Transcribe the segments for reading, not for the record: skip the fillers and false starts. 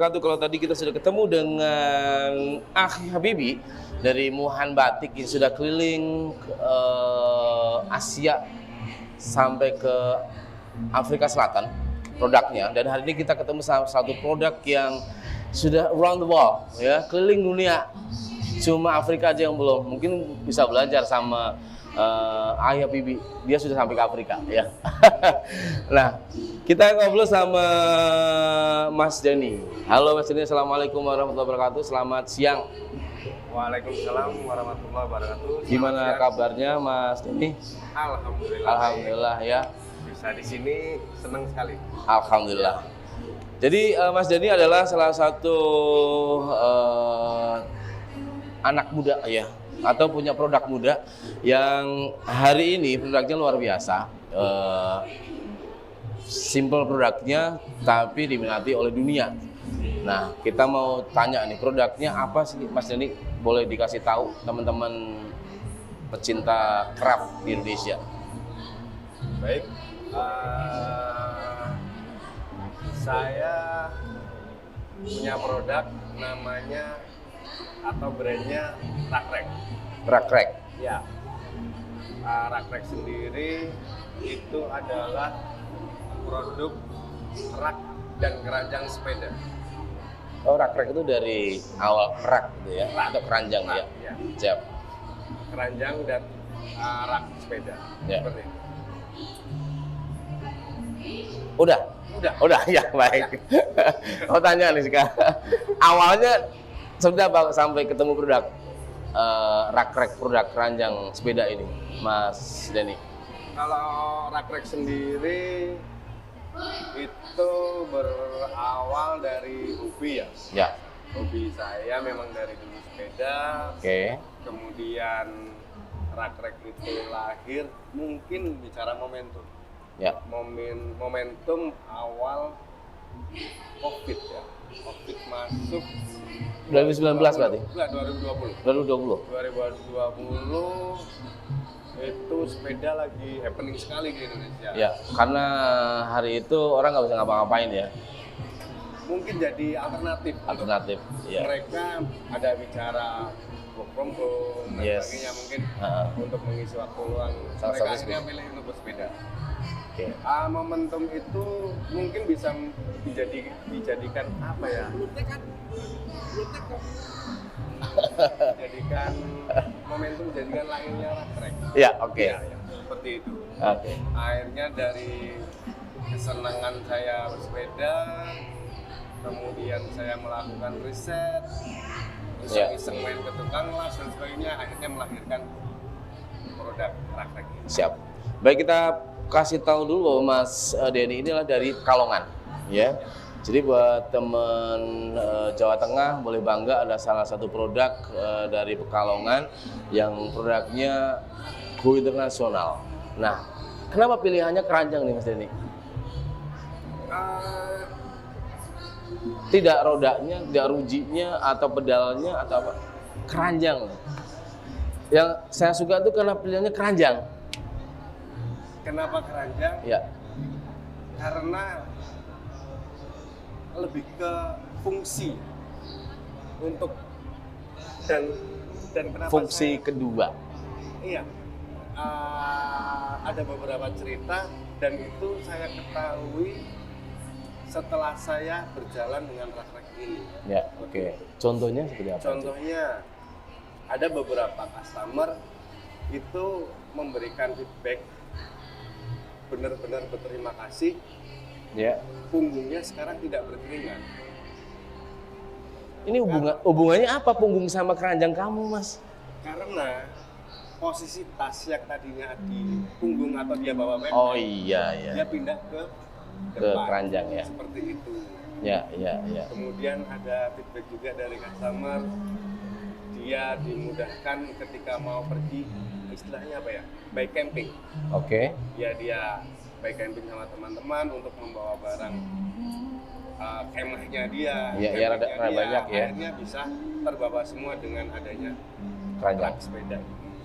wabarakatuh. Kalau tadi kita sudah ketemu dengan Akhi Habibi dari Muhan Batik yang sudah keliling Asia sampai ke Afrika Selatan produknya, dan hari ini kita ketemu sama satu produk yang sudah around the world, ya, keliling dunia. Cuma Afrika aja yang belum. Mungkin bisa belajar sama Akhi Habibi, dia sudah sampai ke Afrika, ya. Nah, kita ngobrol sama Mas Denny. Halo Mas Denny, assalamualaikum warahmatullahi wabarakatuh. Selamat siang. Waalaikumsalam warahmatullahi wabarakatuh. Gimana kabarnya Mas Denny? Alhamdulillah. Alhamdulillah ya. Bisa di sini senang sekali. Alhamdulillah. Jadi Mas Denny adalah salah satu anak muda ya, atau punya produk muda yang hari ini produknya luar biasa. Simple produknya tapi diminati oleh dunia. Nah, kita mau tanya nih, produknya apa sih Mas Denny? Boleh dikasih tahu teman-teman pecinta craft di Indonesia. Baik, saya punya produk namanya atau brandnya Rakrek. Rakrek. Ya, Rakrek sendiri itu adalah produk rak dan keranjang sepeda. Oh, rakrek itu dari awal rak gitu ya, atau keranjang ya. Ya. Siap. Keranjang dan rak sepeda. Ya. Seperti itu. Udah. Udah. Ya, baik. Mau tanya nih sekarang. Awalnya sudah apa sampai ketemu produk rakrek, produk keranjang sepeda ini, Mas Denny? Kalau Rakrek sendiri itu berawal dari hobi ya. Ya. Hobi saya memang dari dulu sepeda. Oke. Kemudian Rakrek itu lahir mungkin bicara momentum. Ya. Momentum awal COVID ya. COVID masuk 2019 berarti? Enggak, 2020. 2020. 2020 itu sepeda lagi happening sekali di Indonesia. Ya, karena hari itu orang nggak bisa ngapa-ngapain ya. Mungkin jadi alternatif. Alternatif. Ya. Mereka ada bicara work from home dan Yes. sebagainya, mungkin Uh-huh. untuk mengisi waktu luang. Salah Mereka satu akhirnya pilih untuk bersepeda. Oke. Momentum itu mungkin bisa dijadikan apa ya? Jadikan momentum, jadikan lahirnya Rakrek. Ya, oke. Ya, seperti itu. Oke. Akhirnya dari kesenangan saya bersepeda, kemudian saya melakukan riset, iseng-iseng main ke tukang las dan sebagainya, akhirnya melahirkan produk Rakrek ini. Siap. Baik, kita kasih tahu dulu bahwa Mas Denny ini adalah dari Pekalongan, ya. Jadi buat teman Jawa Tengah boleh bangga ada salah satu produk dari Pekalongan yang produknya go internasional. Nah, kenapa pilihannya keranjang nih Mas Denny? Tidak rodanya, tidak rujinya, atau pedalnya, atau apa? Keranjang. Yang saya suka tuh karena pilihannya keranjang. Kenapa keranjang? Ya. Karena lebih ke fungsi untuk dan kenapa Fungsi saya, kedua. iya, ada beberapa cerita dan itu saya ketahui setelah saya berjalan dengan Rakrek ini. Ya, oke. Contohnya seperti apa? Contohnya ada beberapa customer itu memberikan feedback benar-benar berterima kasih. Ya. Punggungnya sekarang tidak berkeringat. Ini hubungannya apa punggung sama keranjang kamu, Mas? Karena posisi tas yang tadinya di punggung atau dia bawa bag, Oh iya, ya. dia pindah ke Ke depan. keranjang ya. Seperti itu. Ya, ya, ya. Kemudian ada feedback juga dari customer, dia dimudahkan ketika mau pergi, istilahnya apa ya, bike camping. Oke. Dia bike camping sama teman-teman untuk membawa barang kemahnya dia. Iya, iya, rada campingnya dia, banyak ya. Akhirnya bisa terbawa semua dengan adanya Keranjang. rak sepeda ini.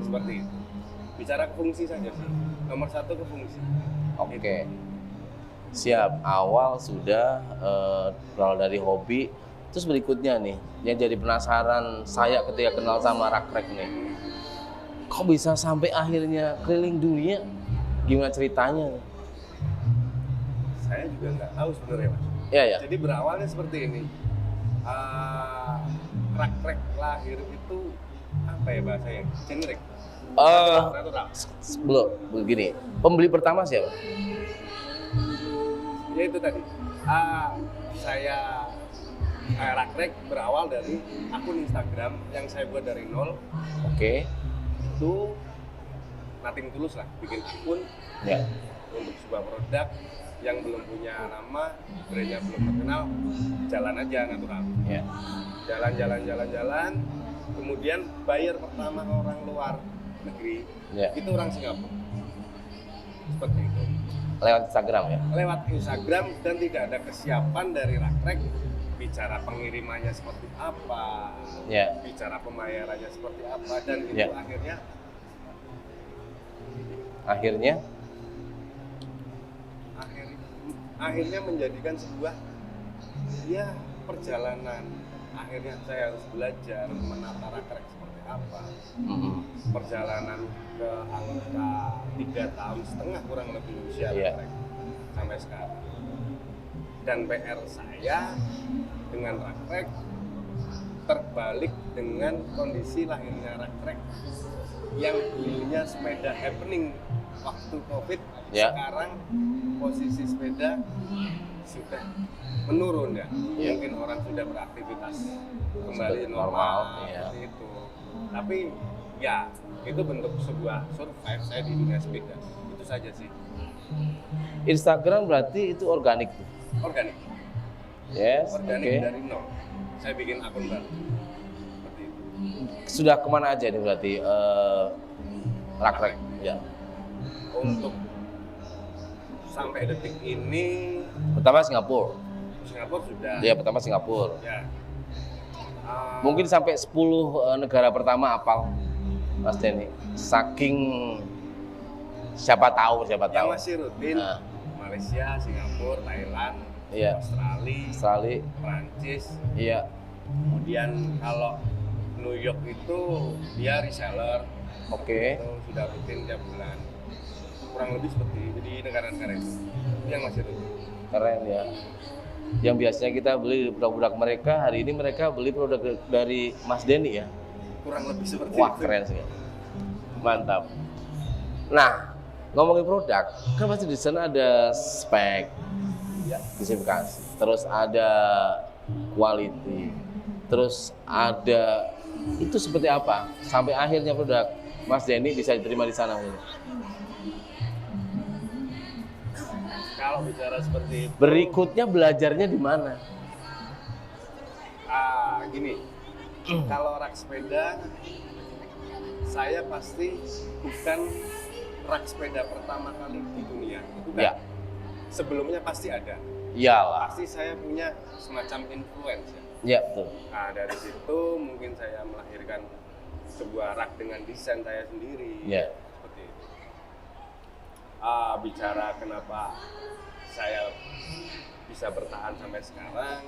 Seperti itu. Bicara ke fungsi saja sih. Nomor satu ke fungsi. Oke. Siap, awal sudah berawal dari hobi. Terus berikutnya nih, yang jadi penasaran saya ketika kenal sama Rakrek nih. Kok bisa sampai akhirnya keliling dunia? Gimana ceritanya? Saya juga nggak tahu sebenarnya, Mas. Ya, ya. Jadi berawalnya seperti ini. Rakrek lahir itu apa ya bahasanya? Generik. Natural. Belum, begini. Pembeli pertama siapa? Ya itu tadi. Saya Rakrek berawal dari akun Instagram yang saya buat dari nol. Oke. Itu nothing tulus lah, bikin akun Ya. untuk sebuah produk yang belum punya nama, brandnya belum terkenal, jalan aja natural. Ya. Jalan, kemudian buyer pertama orang luar negeri, Ya. itu orang Singapura. Seperti itu. Lewat Instagram ya. Lewat Instagram dan tidak ada kesiapan dari Rakrek, bicara pengirimannya seperti apa, Ya. bicara pembayarannya seperti apa, dan itu Ya. akhirnya menjadikan sebuah ya perjalanan. Akhirnya saya harus belajar menata Rakrek seperti apa. Perjalanan ke angka 3,5 tahun kurang lebih usia Iya. Rakrek sampai sekarang. Dan PR saya dengan Rakrek terbalik dengan kondisi lahirnya Rakrek yang dulunya sepeda happening waktu COVID. Ya. Sekarang posisi sepeda sudah menurun ya. Ya. Mungkin orang sudah beraktivitas kembali Sudah normal, normal, ya. seperti itu. Tapi ya itu bentuk sebuah survive saya di dunia sepeda. Itu saja sih. Instagram berarti itu organik. Organik. Yes. Organik Oke. dari nol. Saya bikin akun baru. Seperti itu. Sudah kemana aja nih berarti Rakrek? Ya. Untuk sampai detik ini Pertama Singapura. Singapura sudah. Ya, pertama Singapura. Ya. Mungkin sampai 10 negara pertama apal, Mas Denny. Saking siapa tahu. Yang masih rutin Nah. Malaysia, Singapura, Thailand, Iya. Australia, Australia. Prancis. Iya. Kemudian kalau New York itu dia reseller, Oke. itu sudah rutin tiap bulan. Kurang lebih seperti itu di negara-negara itu yang masih rutin. Keren ya. Yang biasanya kita beli produk-produk mereka, hari ini mereka beli produk dari Mas Denny ya. Kurang lebih seperti Wah, itu. keren sih. Mantap. Nah, ngomongin produk, kan pasti di sana ada spek, Ya. spesifikasi, terus ada quality, terus ada itu seperti apa sampai akhirnya produk Mas Denny bisa diterima di sana. Kalau bicara seperti itu, Berikutnya belajarnya di mana? gini, kalau rak sepeda, saya pasti bukan rak sepeda pertama kali di dunia. Bukan. Ya, Sebelumnya pasti ada. iyalah. Pasti saya punya semacam influence ya. Ya, betul. Nah, dari situ mungkin saya melahirkan sebuah rak dengan desain saya sendiri. Ya. Seperti itu. Bicara kenapa saya bisa bertahan sampai sekarang,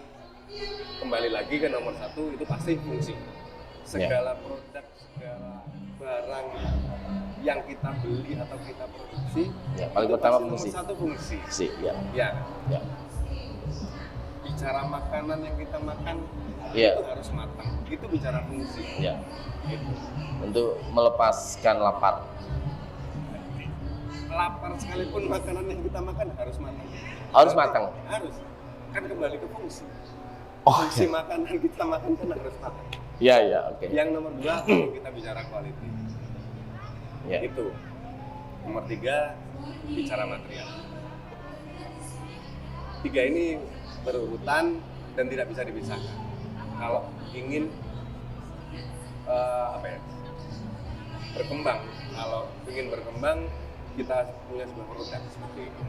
kembali lagi ke nomor satu, itu pasti fungsi. Segala produk, segala barang yang kita beli atau kita produksi, Ya, paling itu pertama pasti fungsi. Nomor satu fungsi. Sih, ya. Ya. Ya. Bicara makanan yang kita makan, Iya. itu harus matang. Itu bicara fungsi. Ya. Gitu. Untuk melepaskan lapar. Lapar sekalipun makanan yang kita makan harus matang. Harus matang. Harus. Kan kembali ke fungsi. Oh, Fungsi ya. makanan kita makan kan harus matang. Ya, ya, oke. Yang nomor 2 kalau kita bicara quality. Ya. Itu. Nomor 3 bicara material. 3 ini berurutan dan tidak bisa dipisahkan. Kalau ingin berkembang, kalau ingin berkembang kita punya sebuah produk seperti itu.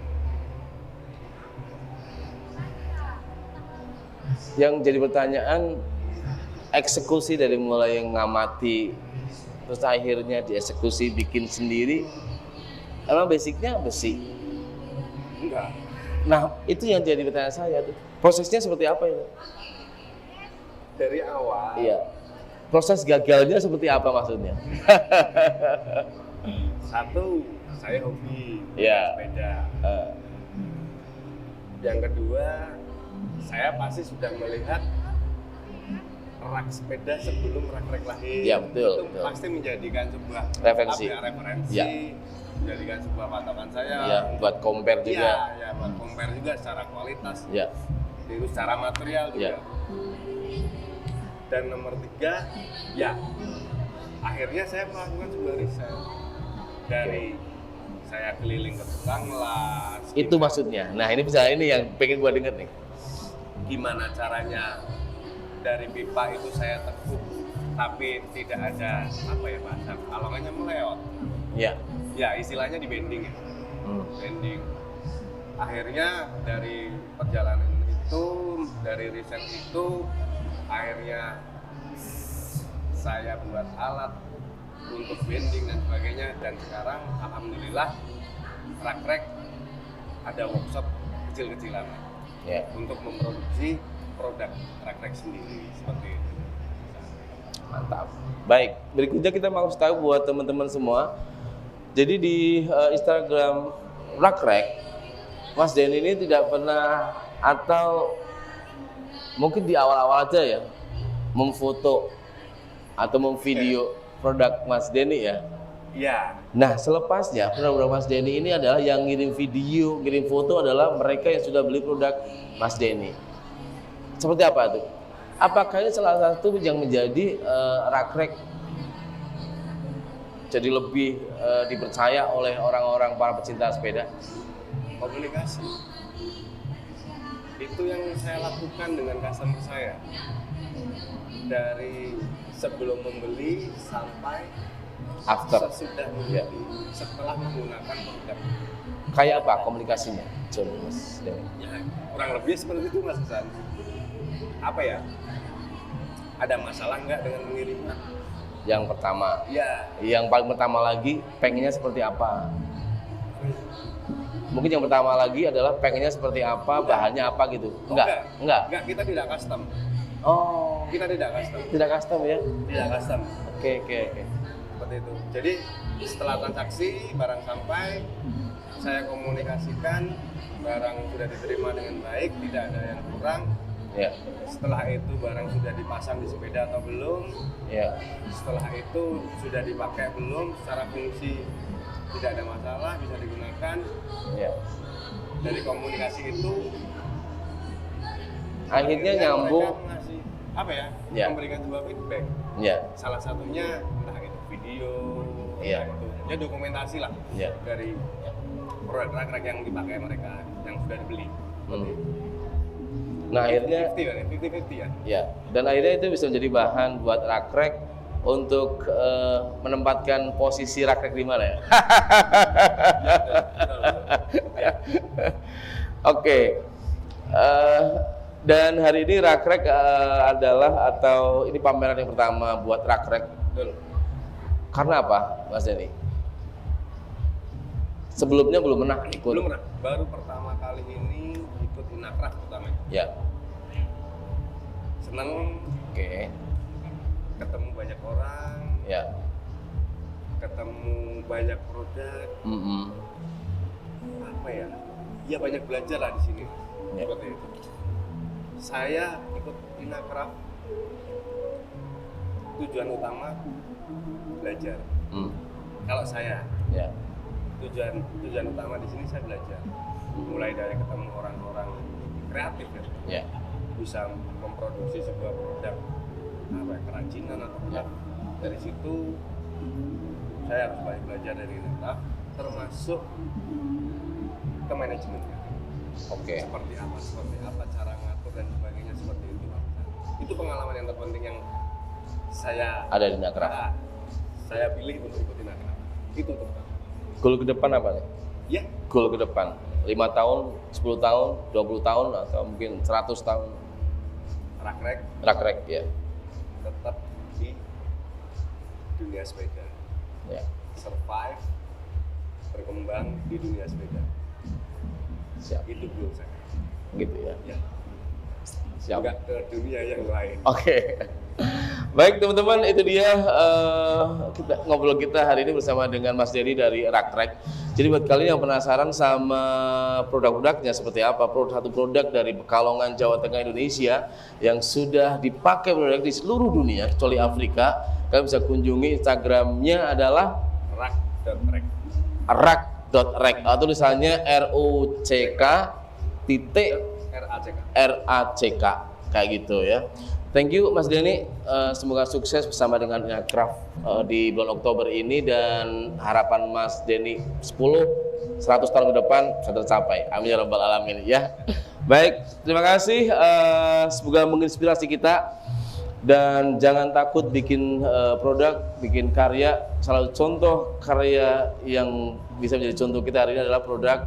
Yang jadi pertanyaan, eksekusi dari mulai yang ngamati terus akhirnya dieksekusi bikin sendiri, emang basicnya besi? Enggak. Nah, itu yang jadi pertanyaan saya tuh. Prosesnya seperti apa itu? Dari awal. Iya. Proses gagalnya seperti apa maksudnya? Satu, saya hobi Iya. sepeda. Eh, Yang kedua, saya pasti sudah melihat rak sepeda sebelum rak-rak lahir. Iya, betul, Itu betul. pasti menjadikan sebuah Referensi. referensi, Iya. menjadikan sebuah patokan saya. Iya, buat compare juga. Iya, ya, buat compare juga secara kualitas, Iya. itu secara material juga. Iya. Dan nomor 3, ya akhirnya saya melakukan sebuah riset dari saya keliling ke tukang las. Itu maksudnya. Nah, ini bisa ini yang pengen gua denger nih. Gimana caranya dari pipa itu saya tekuk tapi tidak ada apa ya bahasa alongannya meleot. Iya. Ya istilahnya di bending ya. Hmm. Bending. Akhirnya dari perjalanan itu, dari riset itu, akhirnya saya buat alat untuk bending dan sebagainya, dan sekarang alhamdulillah rak-rek ada workshop kecil-kecilan Ya. untuk memproduksi produk rak-rek sendiri seperti itu. Mantap. Baik, berikutnya kita mau tahu buat teman-teman semua. Jadi di Instagram Rakrek, Mas Denny ini tidak pernah, atau mungkin di awal-awal aja ya, memfoto atau memvideo produk Mas Denny ya. Ya, Nah, selepasnya produk Mas Denny ini adalah yang ngirim video, ngirim foto adalah mereka yang sudah beli produk Mas Denny. Seperti apa tuh? Apakah ini salah satu yang menjadi Rakrek jadi lebih dipercaya oleh orang-orang para pecinta sepeda? komunikasi itu yang saya lakukan dengan customer saya dari sebelum membeli sampai After. sesudah Ya. membeli, setelah menggunakan produk. Kayak apa komunikasinya? Coba Mas Denny. Ya, kurang lebih seperti itu Mas Hasan. Apa ya? Ada masalah nggak dengan mengirimkan? Yang pertama. Ya, Yang paling pertama lagi pengennya seperti apa? Mungkin yang pertama lagi adalah pengennya seperti apa, bahannya apa gitu. Enggak. enggak, kita tidak custom. Oh, Kita tidak custom. tidak custom ya? Tidak custom. Oke. Seperti itu. Jadi setelah transaksi barang sampai, saya komunikasikan barang sudah diterima dengan baik, tidak ada yang kurang. Ya. Setelah itu barang sudah dipasang di sepeda atau belum. Ya. Setelah itu sudah dipakai belum, secara fungsi tidak ada masalah, bisa digunakan. Ya. Dari komunikasi itu Akhirnya mereka nyambung. mengasih, apa ya, Ya. memberikan sebuah feedback. Ya. Salah satunya entah itu video, Ya. entah itu ya dokumentasi lah Ya. dari produk rak-rak yang dipakai mereka, yang sudah dibeli. Hmm. Nah, akhirnya 50-50 ya. ya, dan akhirnya itu bisa menjadi bahan buat Rakrek untuk menempatkan posisi Rakrek di mana ya? Ya. Oke. Dan hari ini Rakrek adalah, atau ini pameran yang pertama buat Rakrek. Betul. Karena apa, Mas Denny? Sebelumnya belum pernah ikut. Belum pernah. Baru pertama kali ini ikut Inakraf pertama. Ya. Senang Oke. ketemu banyak orang, Ya. ketemu banyak produk. Mm-mm. Apa ya? Ya banyak belajar lah di sini. Ya. Seperti itu. Saya ikut Inakraf tujuan utama belajar. Mm. Kalau saya Ya. tujuan utama di sini saya belajar. Mulai dari ketemu orang-orang kreatif ya. Ya. Bisa memproduksi sebuah produk apa ya, kerajinan atau produk. Dari situ saya harus banyak belajar dari Inakraf, termasuk ke manajemennya. Oke. Seperti apa cara ngatur dan sebagainya, seperti itu. Itu pengalaman yang terpenting yang saya Ada di Nakraf. saya pilih untuk ikutin Inakraf. Itu terutama. Goal ke depan apa nih? Ya, Goal ke depan 5 tahun, 10 tahun, 20 tahun, atau mungkin 100 tahun Rakrek Rakrek ya. tetap di dunia sepeda, Ya. survive, berkembang di dunia sepeda. Siap. Itu goal saya. Gitu ya. Ya. Siap. Enggak ke dunia yang lain. Oke. Baik teman-teman, itu dia kita ngobrol kita hari ini bersama dengan Mas Denny dari Raktrek. Jadi buat kalian yang penasaran sama produk-produknya seperti apa, satu produk dari Pekalongan, Jawa Tengah, Indonesia yang sudah dipakai produk di seluruh dunia kecuali Afrika, kalian bisa kunjungi Instagramnya adalah rak.rek. rak.rek atau tulisannya RUCK titik RACK kayak gitu ya. Thank you Mas Denny, semoga sukses bersama dengan Aircraft di bulan Oktober ini dan harapan Mas Denny 100 tahun ke depan bisa tercapai. Amin ya rabbal alamin ya. Baik, terima kasih, semoga menginspirasi kita dan jangan takut bikin produk, bikin karya. Salah satu contoh karya yang bisa menjadi contoh kita hari ini adalah produk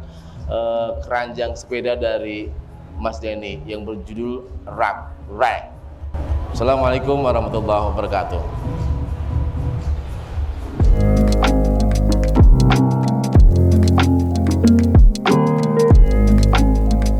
keranjang sepeda dari Mas Denny yang berjudul Raktrek. Assalamualaikum warahmatullahi wabarakatuh.